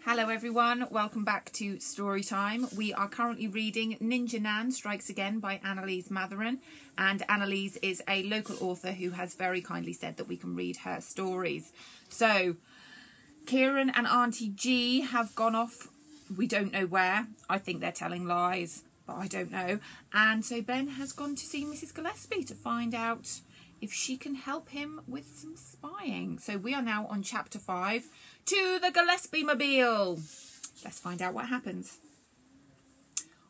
Hello everyone, welcome back to Story Time. We are currently reading Ninja Nan Strikes Again by Annaliese Matheron, and Annaliese is a local author who has very kindly said that we can read her stories. So Kieran and Auntie G have gone off, we don't know where. I think they're telling lies, but I don't know. And so Ben has gone to see Mrs. Gillespie to find out if she can help him with some spying. So we are now on chapter 5, To the Gillespie-mobile. Let's find out what happens.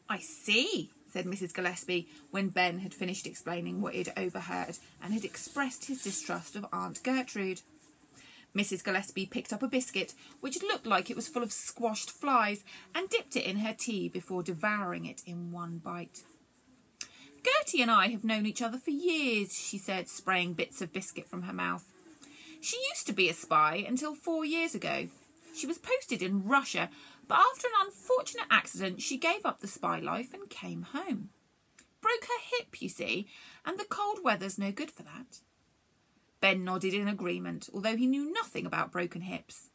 I see, said Mrs. Gillespie when Ben had finished explaining what he'd overheard and had expressed his distrust of Aunt Gertrude. Mrs. Gillespie picked up a biscuit, which looked like it was full of squashed flies, and dipped it in her tea before devouring it in one bite. Gertie and I have known each other for years, she said, spraying bits of biscuit from her mouth. She used to be a spy until 4 years ago. She was posted in Russia, but after an unfortunate accident, she gave up the spy life and came home. Broke her hip, you see, and the cold weather's no good for that. Ben nodded in agreement, although he knew nothing about broken hips.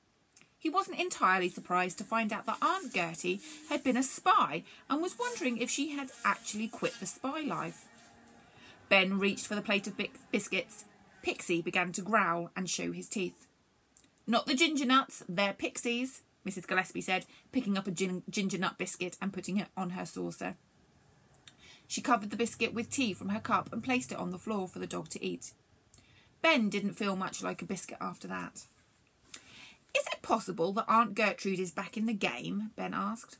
He wasn't entirely surprised to find out that Aunt Gertie had been a spy and was wondering if she had actually quit the spy life. Ben reached for the plate of biscuits. Pixie began to growl and show his teeth. Not the ginger nuts, they're Pixies, Mrs. Gillespie said, picking up a ginger nut biscuit and putting it on her saucer. She covered the biscuit with tea from her cup and placed it on the floor for the dog to eat. Ben didn't feel much like a biscuit after that. Is it possible that Aunt Gertrude is back in the game? Ben asked.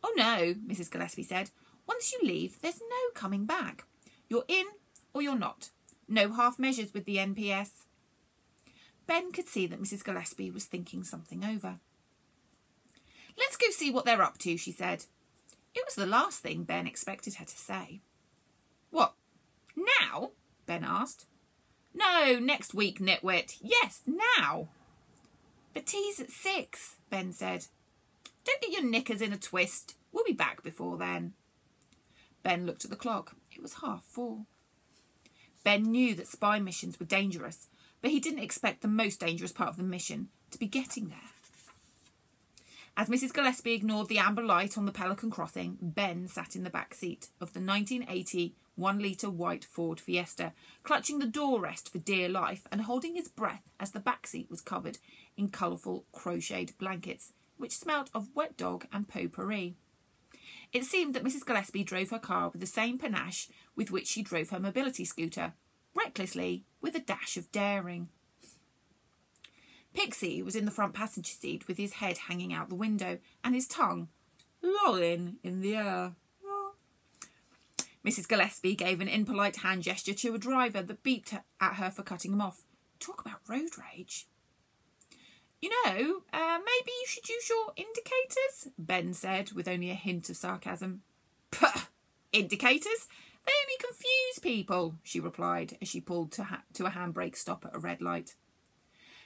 Oh no, Mrs. Gillespie said. Once you leave, there's no coming back. You're in or you're not. No half measures with the NPS. Ben could see that Mrs. Gillespie was thinking something over. Let's go see what they're up to, she said. It was the last thing Ben expected her to say. What, now? Ben asked. No, next week, nitwit. Yes, now. But tea's at 6, Ben said. Don't get your knickers in a twist. We'll be back before then. Ben looked at the clock. It was 4:30. Ben knew that spy missions were dangerous, but he didn't expect the most dangerous part of the mission to be getting there. As Mrs. Gillespie ignored the amber light on the Pelican Crossing, Ben sat in the back seat of the 1980 1-litre white Ford Fiesta, clutching the door rest for dear life and holding his breath as the back seat was covered in colourful crocheted blankets, which smelt of wet dog and potpourri. It seemed that Mrs. Gillespie drove her car with the same panache with which she drove her mobility scooter, recklessly, with a dash of daring. Pixie was in the front passenger seat with his head hanging out the window and his tongue lolling in the air. Mrs. Gillespie gave an impolite hand gesture to a driver that beeped at her for cutting him off. Talk about road rage. You know, maybe you should use your indicators, Ben said, with only a hint of sarcasm. Puh! Indicators? They only confuse people, she replied as she pulled to a handbrake stop at a red light.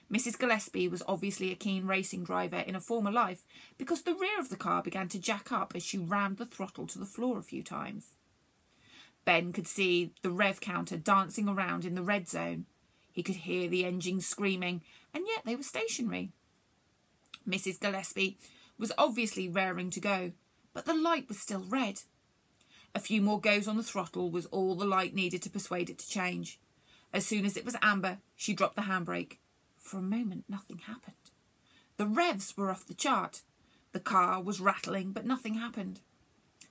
Mrs. Gillespie was obviously a keen racing driver in a former life because the rear of the car began to jack up as she rammed the throttle to the floor a few times. Ben could see the rev counter dancing around in the red zone. He could hear the engines screaming, and yet they were stationary. Mrs. Gillespie was obviously raring to go, but the light was still red. A few more goes on the throttle was all the light needed to persuade it to change. As soon as it was amber, she dropped the handbrake. For a moment, nothing happened. The revs were off the chart. The car was rattling, but nothing happened.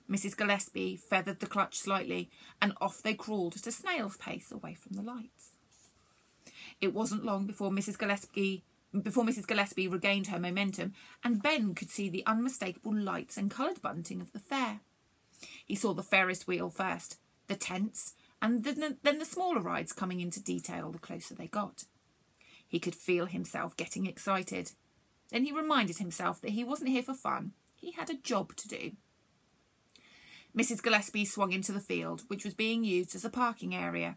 Mrs. Gillespie feathered the clutch slightly, and off they crawled at a snail's pace away from the lights. It wasn't long before Mrs. Gillespie regained her momentum, and Ben could see the unmistakable lights and coloured bunting of the fair. He saw the Ferris wheel first, the tents, and then the smaller rides coming into detail the closer they got. He could feel himself getting excited. Then he reminded himself that he wasn't here for fun. He had a job to do. Mrs. Gillespie swung into the field, which was being used as a parking area.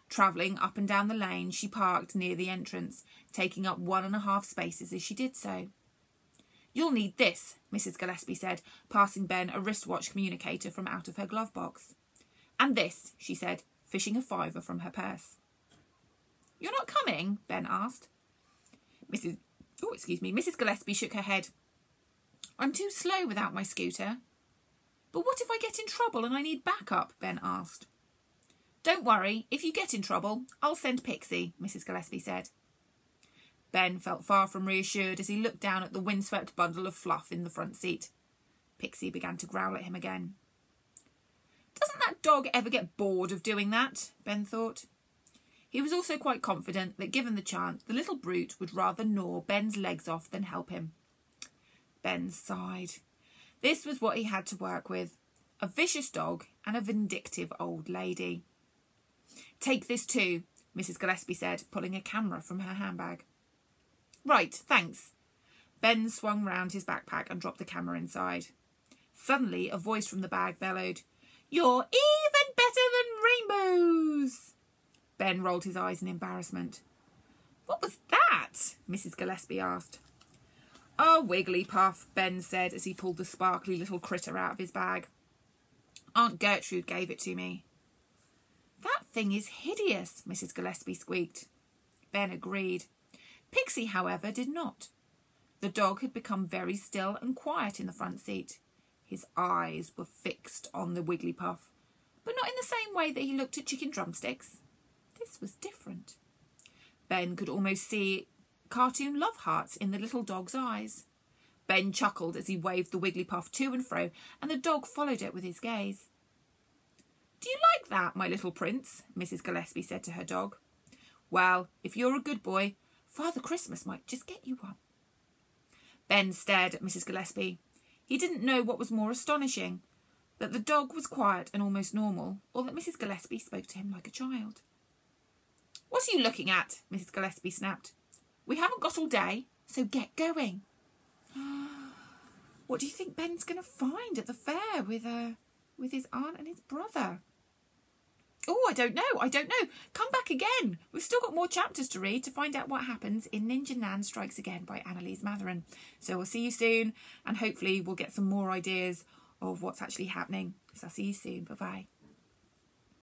Travelling up and down the lane, she parked near the entrance, taking up 1.5 spaces as she did so. You'll need this, Mrs. Gillespie said, passing Ben a wristwatch communicator from out of her glove box. And this, she said, fishing a $5 from her purse. You're not coming? Ben asked. Mrs. Gillespie shook her head. I'm too slow without my scooter. But what if I get in trouble and I need backup? Ben asked. Don't worry, if you get in trouble, I'll send Pixie, Mrs. Gillespie said. Ben felt far from reassured as he looked down at the windswept bundle of fluff in the front seat. Pixie began to growl at him again. Doesn't that dog ever get bored of doing that? Ben thought. He was also quite confident that given the chance, the little brute would rather gnaw Ben's legs off than help him. Ben sighed. This was what he had to work with. A vicious dog and a vindictive old lady. Take this too, Mrs. Gillespie said, pulling a camera from her handbag. Right, thanks. Ben swung round his backpack and dropped the camera inside. Suddenly, a voice from the bag bellowed, You're even better than rainbows! Ben rolled his eyes in embarrassment. What was that? Mrs. Gillespie asked. A Wigglypuff, Ben said as he pulled the sparkly little critter out of his bag. Aunt Gertrude gave it to me. That thing is hideous, Mrs. Gillespie squeaked. Ben agreed. Pixie, however, did not. The dog had become very still and quiet in the front seat. His eyes were fixed on the Wigglypuff, but not in the same way that he looked at chicken drumsticks. This was different. Ben could almost see cartoon love hearts in the little dog's eyes. Ben chuckled as he waved the Wigglypuff to and fro, and the dog followed it with his gaze. Do you like that, my little prince? Mrs. Gillespie said to her dog. Well, if you're a good boy, Father Christmas might just get you one. Ben stared at Mrs. Gillespie. He didn't know what was more astonishing, that the dog was quiet and almost normal, or that Mrs. Gillespie spoke to him like a child. What are you looking at? Mrs. Gillespie snapped. We haven't got all day, so get going. What do you think Ben's going to find at the fair with his aunt and his brother? Oh, I don't know. Come back again. We've still got more chapters to read to find out what happens in Ninja Nan Strikes Again by Annaliese Matheron. So we'll see you soon, and hopefully we'll get some more ideas of what's actually happening. So I'll see you soon. Bye-bye.